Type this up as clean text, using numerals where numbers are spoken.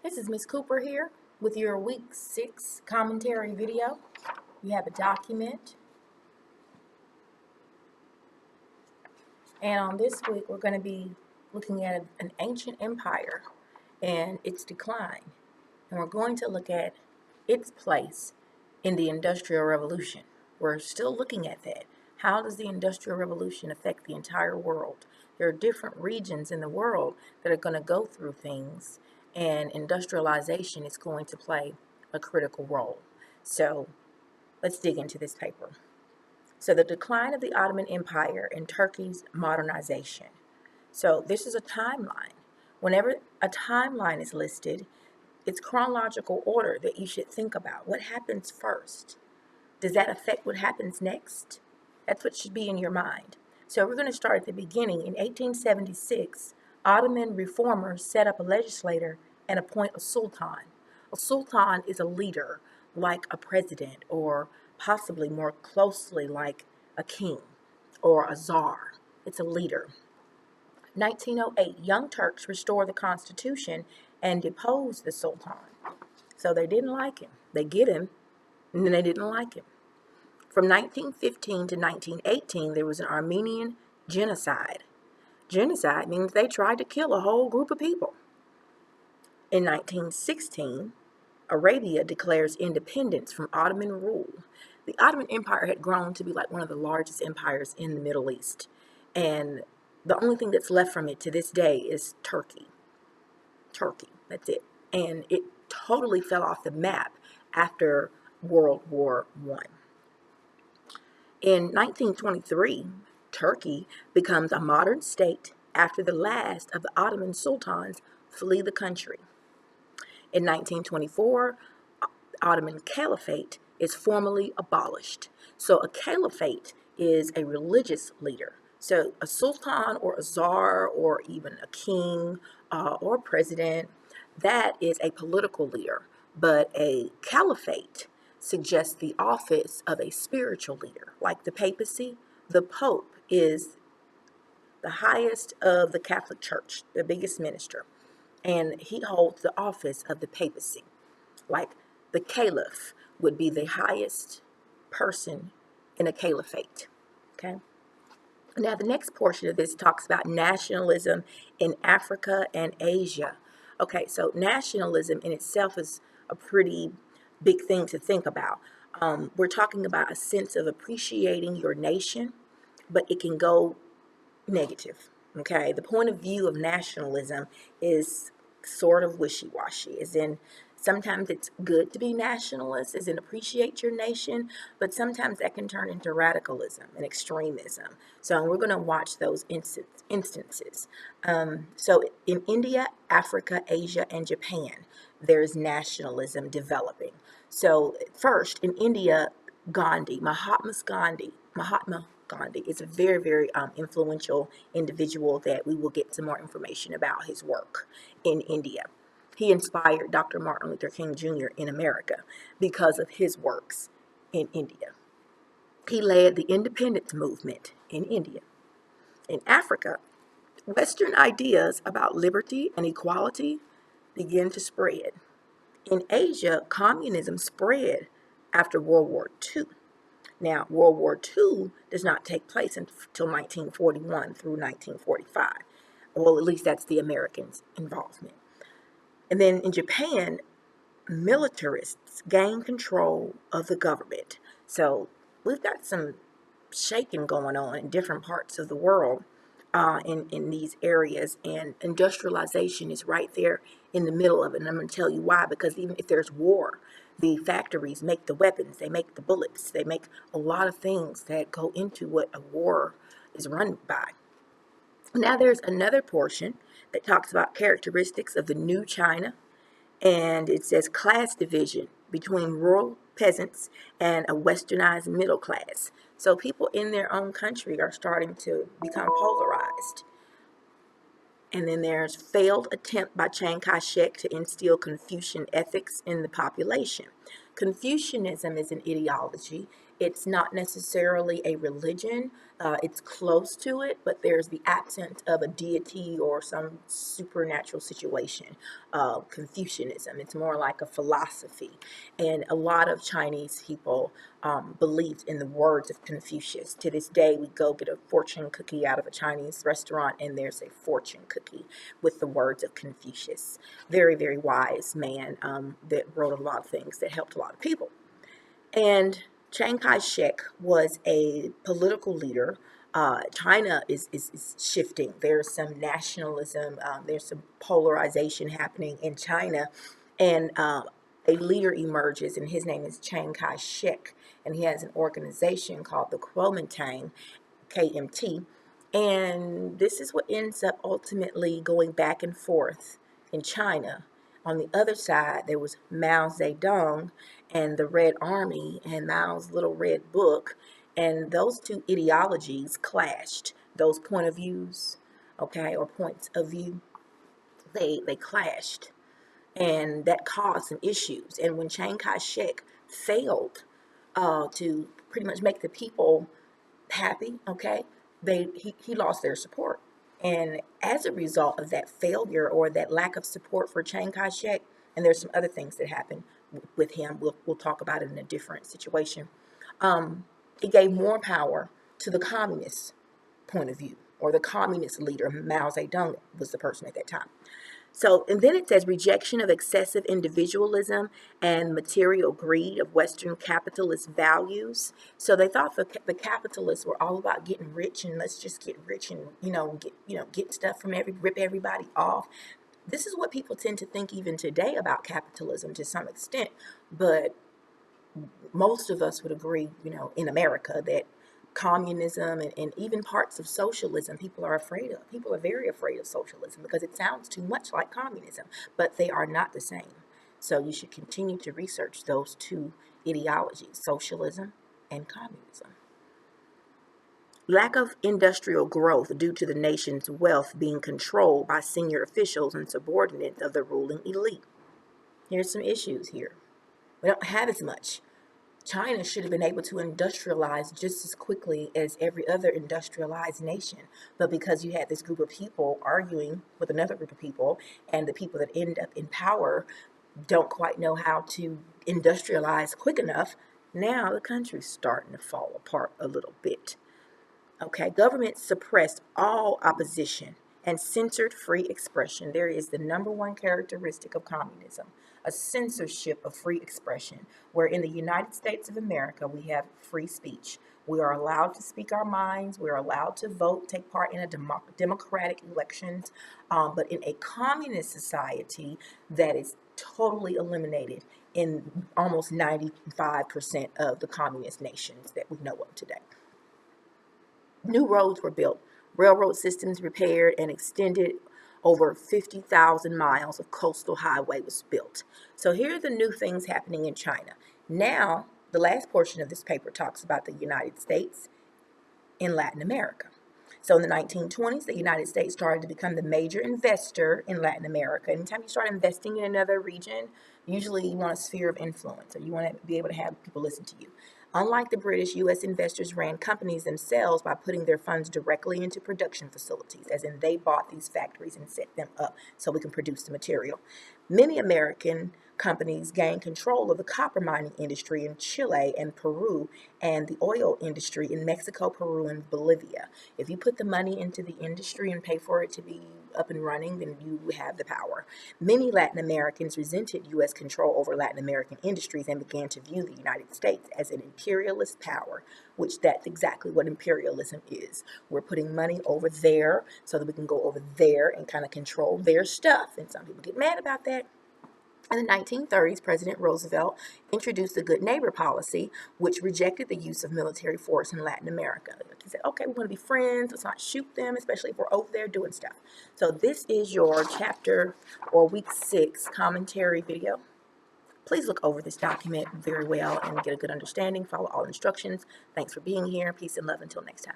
This is Miss Cooper here with your week 6 commentary video. You have a document, and on this week we're going to be looking at an ancient empire and its decline, and we're going to look at its place in the Industrial Revolution. We're still looking at that. How does the Industrial Revolution affect the entire world? There are different regions in the world that are going to go through things, and industrialization is going to play a critical role. So let's dig into this paper. So the decline of the Ottoman Empire and Turkey's modernization. So this is a timeline. Whenever a timeline is listed, it's chronological order that you should think about. What happens first? Does that affect what happens next? That's what should be in your mind. So we're going to start at the beginning. In 1876, Ottoman reformers set up a legislature and appoint a sultan. A sultan is a leader, like a president, or possibly more closely like a king or a czar. It's a leader. 1908, Young Turks restored the constitution and deposed the sultan. So they didn't like him. They get him, and then they didn't like him. From 1915 to 1918, there was an Armenian genocide. Genocide means they tried to kill a whole group of people. In 1916, Arabia declares independence from Ottoman rule. The Ottoman Empire had grown to be like one of the largest empires in the Middle East. And the only thing that's left from it to this day is Turkey. Turkey, that's it. And it totally fell off the map after World War I. In 1923, Turkey becomes a modern state after the last of the Ottoman sultans flee the country. In 1924, Ottoman Caliphate is formally abolished. So a caliphate is a religious leader. So a sultan or a czar or even a king or president, that is a political leader. But a caliphate suggests the office of a spiritual leader. Like the papacy, the Pope is the highest of the Catholic Church, the biggest minister, and he holds the office of the papacy. Like the caliph would be the highest person in a caliphate. Okay. Now the next portion of this talks about nationalism in Africa and Asia. Okay, so nationalism in itself is a pretty big thing to think about. We're talking about a sense of appreciating your nation, but it can go negative. Okay, the point of view of nationalism is sort of wishy-washy, as in sometimes it's good to be nationalist, as in appreciate your nation, but sometimes that can turn into radicalism and extremism. So we're going to watch those instances. So in India, Africa, Asia, and Japan, there's nationalism developing. So first in India, Mahatma Gandhi is a very, very influential individual that we will get some more information about his work in India. He inspired Dr. Martin Luther King Jr. in America because of his works in India. He led the independence movement in India. In Africa, Western ideas about liberty and equality began to spread. In Asia, communism spread after World War II. Now, World War II does not take place until 1941 through 1945. Well, at least that's the Americans' involvement. And then in Japan, militarists gain control of the government. So we've got some shaking going on in different parts of the world in these areas, and industrialization is right there in the middle of it. And I'm going to tell you why, because even if there's war, the factories make the weapons, they make the bullets, they make a lot of things that go into what a war is run by. Now there's another portion that talks about characteristics of the new China, and it says class division between rural peasants and a westernized middle class. So people in their own country are starting to become polarized. And then there's failed attempt by Chiang Kai-shek to instill Confucian ethics in the population. Confucianism is an ideology, It's not necessarily a religion. It's close to it, but there's the absence of a deity or some supernatural situation. Confucianism, it's more like a philosophy. And a lot of Chinese people believed in the words of Confucius. To this day, we go get a fortune cookie out of a Chinese restaurant, and there's a fortune cookie with the words of Confucius. Very, very wise man that wrote a lot of things that helped a lot of people. And Chiang Kai-shek was a political leader. China is shifting. There's some nationalism. There's some polarization happening in China. And a leader emerges, and his name is Chiang Kai-shek. And he has an organization called the Kuomintang, KMT. And this is what ends up ultimately going back and forth in China. On the other side, there was Mao Zedong and the Red Army and Mao's little red book. And those two ideologies clashed. Those point of views, okay, or points of view, they clashed. And that caused some issues. And when Chiang Kai-shek failed to pretty much make the people happy, okay, he lost their support. And as a result of that failure or that lack of support for Chiang Kai-shek, and there's some other things that happened with him, we'll talk about it in a different situation, it gave more power to the communist point of view, or the communist leader. Mao Zedong was the person at that time. So, and then it says rejection of excessive individualism and material greed of Western capitalist values. So they thought the capitalists were all about getting rich, and let's just get rich and get stuff from rip everybody off. This is what people tend to think even today about capitalism to some extent, but most of us would agree, in America, that communism and even parts of socialism people are afraid of. People are very afraid of socialism because it sounds too much like communism, but they are not the same. So you should continue to research those two ideologies, socialism and communism. Lack of industrial growth due to the nation's wealth being controlled by senior officials and subordinates of the ruling elite. Here's some issues here. We don't have as much. China should have been able to industrialize just as quickly as every other industrialized nation. But because you had this group of people arguing with another group of people, and the people that end up in power don't quite know how to industrialize quick enough, now the country's starting to fall apart a little bit. Okay, government suppressed all opposition and censored free expression. There is the number one characteristic of communism, a censorship of free expression, where in the United States of America, we have free speech. We are allowed to speak our minds. We are allowed to vote, take part in a democratic elections. But in a communist society, that is totally eliminated in almost 95% of the communist nations that we know of today. New roads were built, railroad systems repaired and extended. Over 50,000 miles of coastal highway was built. So here are the new things happening in China. Now, the last portion of this paper talks about the United States in Latin America. So in the 1920s, the United States started to become the major investor in Latin America. Anytime you start investing in another region, usually you want a sphere of influence, or you want to be able to have people listen to you. Unlike the British, U.S. investors ran companies themselves by putting their funds directly into production facilities, as in they bought these factories and set them up so we can produce the material. Many American companies gained control of the copper mining industry in Chile and Peru, and the oil industry in Mexico, Peru, and Bolivia. If you put the money into the industry and pay for it to be up and running, then you have the power. Many Latin Americans resented U.S. control over Latin American industries and began to view the United States as an imperialist power, which that's exactly what imperialism is. We're putting money over there so that we can go over there and kind of control their stuff. And some people get mad about that. In the 1930s, President Roosevelt introduced the Good Neighbor policy, which rejected the use of military force in Latin America. He said, okay, we want to be friends. Let's not shoot them, especially if we're over there doing stuff. So this is your chapter or week 6 commentary video. Please look over this document very well and get a good understanding. Follow all instructions. Thanks for being here. Peace and love until next time.